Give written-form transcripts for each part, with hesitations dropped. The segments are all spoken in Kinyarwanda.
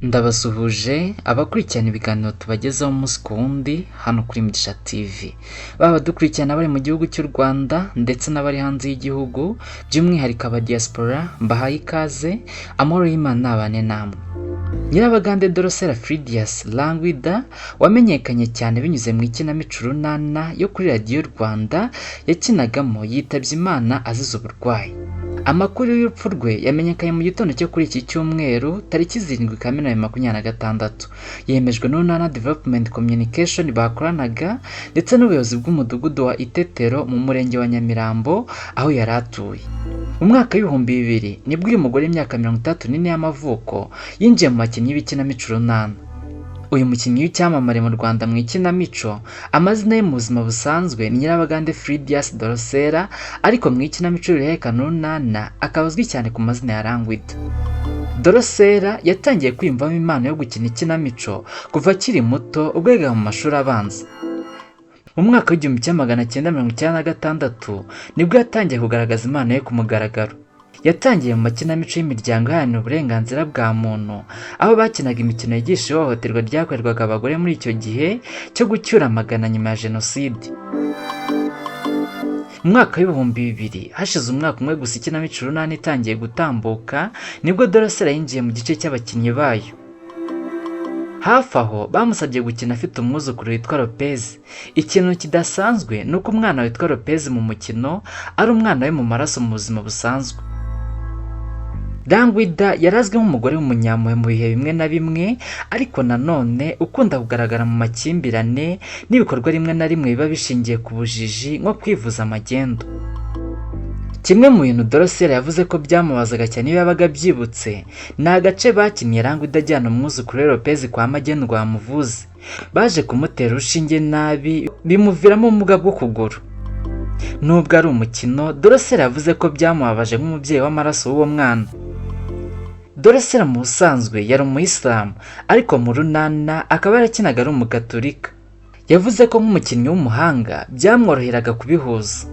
Ndabasuhuje abakurikirana ibiganiro tubagezaho umunsi ku wundi hano kuri Mugisha TV. Baba dukurikirana bari mu gihugu cy'u Rwanda ndetse n'abari hanze y'igihugu, by'umwihariko aba diaspora, mbahaye ikaze, amahoro y'Imana nabane namwe. Nyirabagande Dorcella Fridias Langwida wamenyekanye cyane binyuze mu ikinamico Urunana yo kuri radiyo Rwanda yakinagamo yitabye Imana azize uburwayi. Amakuru y'urupfu rwe yamenyekanye mu gitondo cyo kuri iki cyumweru tariki 7 Kamena 2026, yemejwe n'Urunana Development Communication bakoranaga ndetse n'ubuyobozi bw'umudugudu wa Itetero mu murenge wa Nyamirambo aho yari atuye. Mu mwaka w'2000 nibwo uyu mugore w'imyaka 34 y'amavuko yinjiye mu bakinnyi b'ikinamico Urunana. Uyu mukinnyi w'icyamamare mu Rwanda mu ikinamico, amazina ye mu buzima busanzwe ni Nyirabagande Fridias Dorcella, ariko mu ikinamico y'uruhererekane Urunana akaba azwi cyane ku mazina ya Langwida. Dorcella yatangiye kwiyumvamo impano yo gukina ikinamico kuva akiri muto ubwo yigaga mu mashuri abanza. Mu mwaka w'1996 nibwo yatangiye kugaragaza impano ye ku mugaragaro. Yatangiye mu makinamico y'imiryango iharanira uburenganzira bwa muntu, aho bakinaga imikino yigisha ihohoterwa ryakorerwaga abagore muri icyo gihe cyo gucyura amagana nyuma ya Jenoside. Mu mwaka w'2000, hashize umwaka umwe gusa ikinamico Urunana itangiye gutambuka, nibwo Dorcella yinjiye mu gice cy'abakinnyi bayo. Hafi aho bamusabye gukina afite umwuzukuru witwa Lopez. Ikintu kidasanzwe ni uko umwana witwa Lopez mu mukino ari umwana we mu maraso mu buzima busanzwe. Langwida yarazwi nk'umugore w'umunyampuhwe mu bihe bimwe na bimwe, ariko nanone ukunda kugaragara mu makimbirane n'ibikorwa rimwe na rimwe biba bishingiye ku bujiji nko kwivuza amagendo. Kimwe mu bintu Dorcella yavuze ko byamubazaga cyane iyo yabaga byibutse ni agace bakinnye Langwida ajyana umwuzukuru we Lopez kwa magendu bamuvuze. Baje kumutera urushinge nabi bimuviramo ubumuga bw'ukuguru. Nubwo ari umukino, Dorcella yavuze ko byamubabaje nk'umubyeyi w'amaraso w'uwo mwana. Dorcella mu busanzwe yari umuyisilamu, ariko mu Urunana akaba yarakinaga ari umugatolika. Yavuze ko nk'umukinnyi w'umuhanga byamworoheraga kubihuza.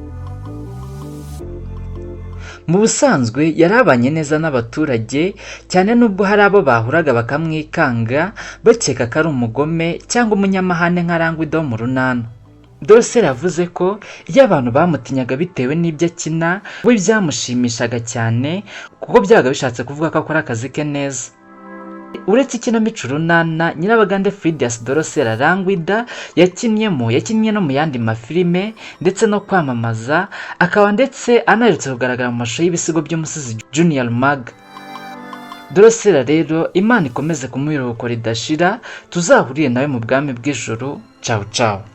Mu busanzwe yarabanye neza n'abaturage, cyane nubwo hari abo bahuraga bakamwikanga bakeka ko ari umugome cyangwa umunyamahane nka Langwida wo mu Urunana. Dorcella yavuze ko iyo abantu bamutinyaga bitewe n'ibyo akina, we byamushimishaga cyane kuko byabaga bishatse kuvuga ko akora akazi ke neza. Uretse ikinamico Urunana, Nyirabagande Fridias Dorcella Langwida yakinnye no mu yandi mafilime ndetse no kwamamaza, akaba ndetse anaherutse kugaragara mu mashusho y'ibisigo by'umusizi Junior Mag. Dorcella rero Imana ikomeze kumuha iruhuko ridashira, tuzahurire nawe mu bwami bw'ijuru. Ciao ciao.